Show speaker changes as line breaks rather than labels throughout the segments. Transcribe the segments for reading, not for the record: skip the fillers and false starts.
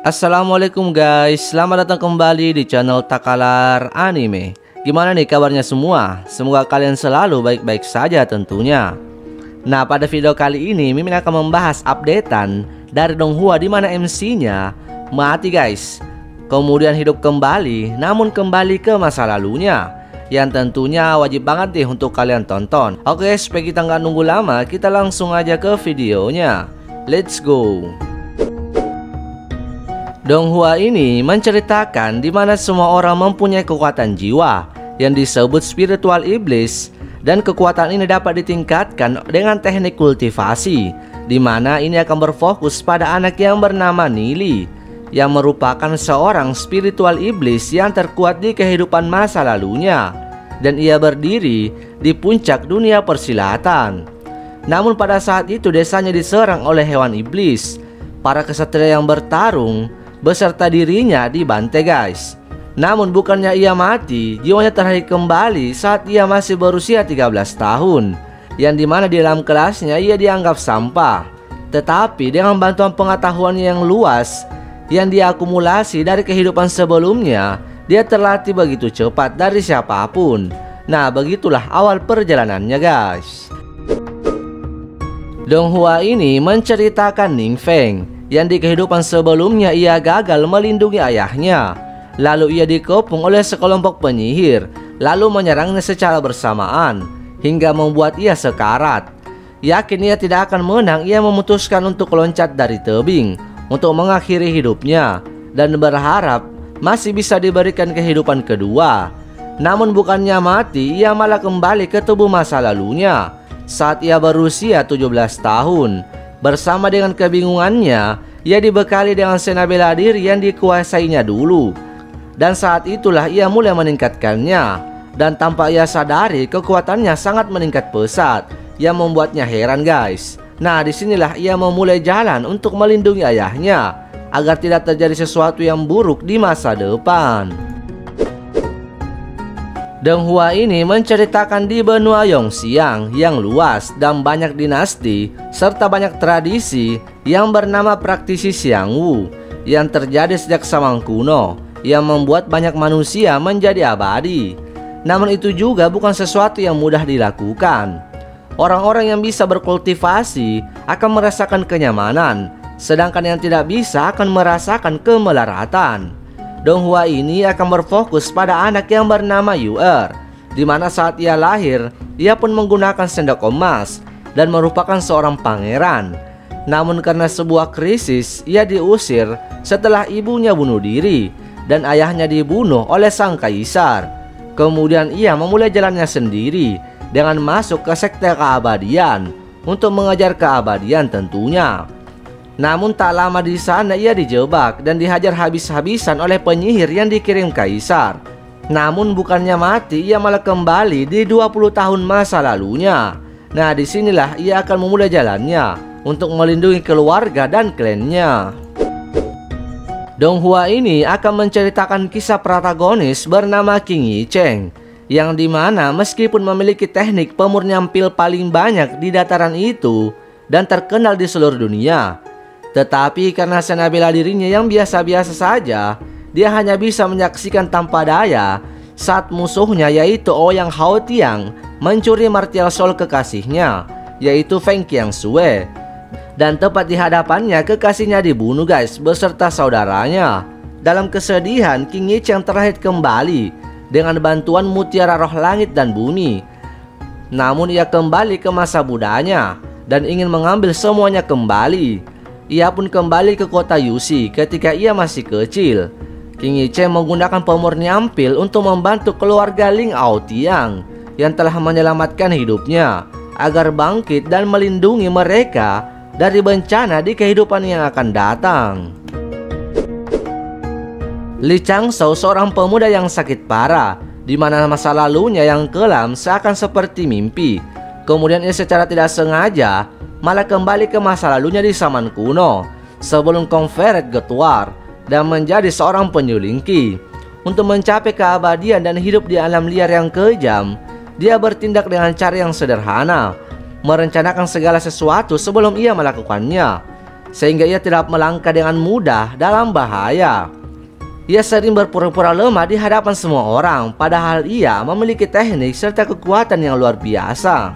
Assalamualaikum guys, selamat datang kembali di channel Takalar Anime. Gimana nih kabarnya semua? Semoga kalian selalu baik-baik saja tentunya. Nah, pada video kali ini Mimin akan membahas updatean dari Donghua di mana MC-nya mati guys. Kemudian hidup kembali, namun kembali ke masa lalunya, yang tentunya wajib banget nih untuk kalian tonton. Oke, supaya kita nggak nunggu lama, kita langsung aja ke videonya. Let's go. Donghua ini menceritakan di mana semua orang mempunyai kekuatan jiwa yang disebut spiritual iblis, dan kekuatan ini dapat ditingkatkan dengan teknik kultivasi, di mana ini akan berfokus pada anak yang bernama Nili, yang merupakan seorang spiritual iblis yang terkuat di kehidupan masa lalunya, dan ia berdiri di puncak dunia persilatan. Namun pada saat itu desanya diserang oleh hewan iblis. Para kesatria yang bertarung beserta dirinya dibantai guys. Namun bukannya ia mati, jiwanya terhanyut kembali saat ia masih berusia 13 tahun, yang dimana di dalam kelasnya ia dianggap sampah. Tetapi dengan bantuan pengetahuannya yang luas yang diakumulasi dari kehidupan sebelumnya, dia terlatih begitu cepat dari siapapun. Nah, begitulah awal perjalanannya guys. Donghua ini menceritakan Ningfeng yang di kehidupan sebelumnya ia gagal melindungi ayahnya. Lalu ia dikepung oleh sekelompok penyihir, lalu menyerangnya secara bersamaan hingga membuat ia sekarat. Yakin ia tidak akan menang, ia memutuskan untuk loncat dari tebing untuk mengakhiri hidupnya dan berharap masih bisa diberikan kehidupan kedua. Namun bukannya mati, ia malah kembali ke tubuh masa lalunya saat ia berusia 17 tahun. Bersama dengan kebingungannya, ia dibekali dengan sena bela diri yang dikuasainya dulu. Dan saat itulah ia mulai meningkatkannya. Dan tanpa ia sadari, kekuatannya sangat meningkat pesat, yang membuatnya heran guys. Nah, disinilah ia memulai jalan untuk melindungi ayahnya agar tidak terjadi sesuatu yang buruk di masa depan. Donghua ini menceritakan di benua Yongxiang yang luas dan banyak dinasti serta banyak tradisi yang bernama praktisi Xiangwu yang terjadi sejak zaman kuno, yang membuat banyak manusia menjadi abadi. Namun itu juga bukan sesuatu yang mudah dilakukan. Orang-orang yang bisa berkultivasi akan merasakan kenyamanan, sedangkan yang tidak bisa akan merasakan kemelaratan. Donghua ini akan berfokus pada anak yang bernama Yuer, di mana saat ia lahir, ia pun menggunakan sendok emas dan merupakan seorang pangeran. Namun karena sebuah krisis, ia diusir setelah ibunya bunuh diri dan ayahnya dibunuh oleh sang kaisar. Kemudian ia memulai jalannya sendiri dengan masuk ke sekte keabadian untuk mengejar keabadian tentunya. Namun tak lama di sana ia dijebak dan dihajar habis-habisan oleh penyihir yang dikirim kaisar. Namun bukannya mati, ia malah kembali di 20 tahun masa lalunya. Nah, disinilah ia akan memulai jalannya untuk melindungi keluarga dan klannya. Donghua ini akan menceritakan kisah protagonis bernama King Yicheng, yang dimana meskipun memiliki teknik pemurnian pil paling banyak di dataran itu dan terkenal di seluruh dunia, tetapi karena sena bela dirinya yang biasa-biasa saja, dia hanya bisa menyaksikan tanpa daya saat musuhnya yaitu Ouyang Haotiang mencuri martial soul kekasihnya, yaitu Feng Qiangsue. Dan tepat di hadapannya kekasihnya dibunuh guys beserta saudaranya. Dalam kesedihan, King Yicheng terhanyut kembali dengan bantuan mutiara roh langit dan bumi. Namun ia kembali ke masa mudanya dan ingin mengambil semuanya kembali. Ia pun kembali ke kota Yushi ketika ia masih kecil. King Yicheng menggunakan pemurnian pil untuk membantu keluarga Ling Aotiang yang telah menyelamatkan hidupnya agar bangkit dan melindungi mereka dari bencana di kehidupan yang akan datang. Li Changshou seorang pemuda yang sakit parah, di mana masa lalunya yang kelam seakan seperti mimpi. Kemudian ia secara tidak sengaja malah kembali ke masa lalunya di zaman kuno sebelum Konferet Getwar dan menjadi seorang penyelingki. Untuk mencapai keabadian dan hidup di alam liar yang kejam, dia bertindak dengan cara yang sederhana, merencanakan segala sesuatu sebelum ia melakukannya. sehingga ia tidak melangkah dengan mudah dalam bahaya. Ia sering berpura-pura lemah di hadapan semua orang, padahal ia memiliki teknik serta kekuatan yang luar biasa.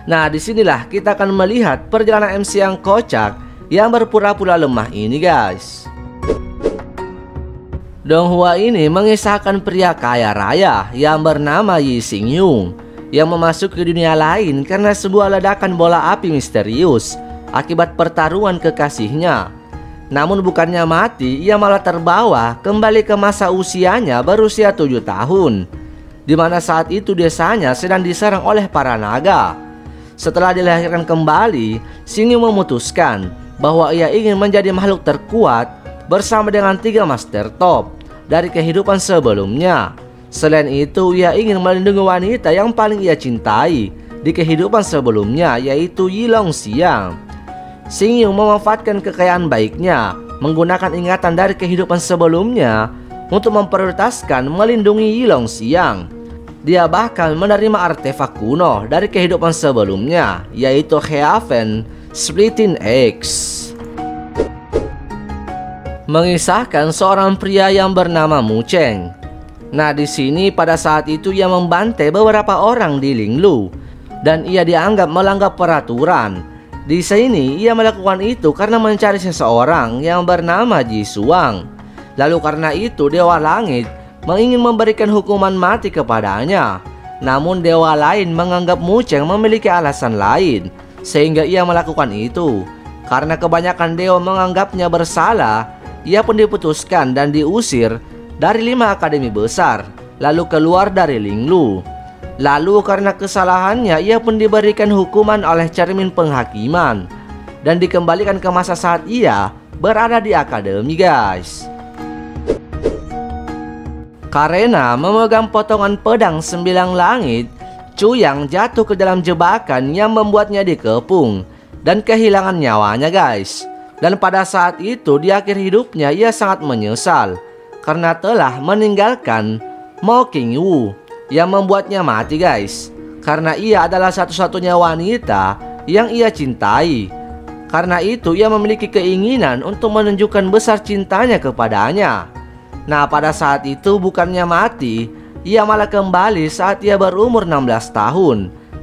Nah, disinilah kita akan melihat perjalanan MC yang kocak yang berpura-pura lemah ini, guys. Dong Hua ini mengisahkan pria kaya raya yang bernama Yi Xing Yung yang memasuki dunia lain karena sebuah ledakan bola api misterius akibat pertarungan kekasihnya. Namun bukannya mati, ia malah terbawa kembali ke masa usianya berusia 7 tahun, di mana saat itu desanya sedang diserang oleh para naga. Setelah dilahirkan kembali, Xing Yung memutuskan bahwa ia ingin menjadi makhluk terkuat bersama dengan 3 master top dari kehidupan sebelumnya. Selain itu, ia ingin melindungi wanita yang paling ia cintai di kehidupan sebelumnya, yaitu Yi Longxiang. Xing Yung memanfaatkan kekayaan baiknya menggunakan ingatan dari kehidupan sebelumnya untuk memprioritaskan melindungi Yi Longxiang. Dia bahkan menerima artefak kuno dari kehidupan sebelumnya, yaitu Heaven Splitting X. Mengisahkan seorang pria yang bernama Mu Cheng. Nah, di sini pada saat itu ia membantai beberapa orang di Linglu dan ia dianggap melanggar peraturan. Di sini ia melakukan itu karena mencari seseorang yang bernama Ji Suang. Lalu karena itu Dewa Langit ingin memberikan hukuman mati kepadanya. Namun dewa lain menganggap Mu Cheng memiliki alasan lain sehingga ia melakukan itu. Karena kebanyakan dewa menganggapnya bersalah, ia pun diputuskan dan diusir dari 5 akademi besar, lalu keluar dari Linglu. Lalu karena kesalahannya ia pun diberikan hukuman oleh cermin penghakiman dan dikembalikan ke masa saat ia berada di akademi, guys. Karena memegang potongan pedang 9 langit, Cu Yang jatuh ke dalam jebakan yang membuatnya dikepung dan kehilangan nyawanya, guys. Dan pada saat itu di akhir hidupnya ia sangat menyesal karena telah meninggalkan Mo Qingwu yang membuatnya mati, guys. Karena ia adalah satu-satunya wanita yang ia cintai. Karena itu ia memiliki keinginan untuk menunjukkan besar cintanya kepadanya. Nah, pada saat itu bukannya mati, ia malah kembali saat ia berumur 16 tahun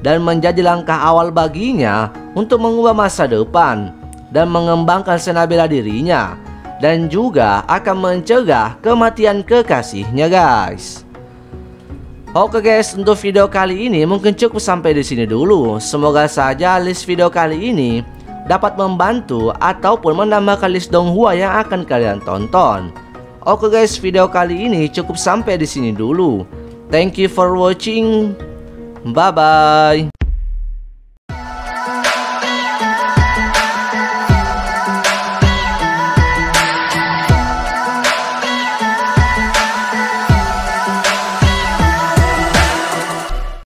dan menjadi langkah awal baginya untuk mengubah masa depan dan mengembangkan sena bela dirinya, dan juga akan mencegah kematian kekasihnya, guys. Oke guys, untuk video kali ini mungkin cukup sampai di sini dulu. Semoga saja list video kali ini dapat membantu ataupun menambahkan list Dong Hua yang akan kalian tonton. Oke guys, video kali ini cukup sampai di sini dulu. Thank you for watching. Bye bye.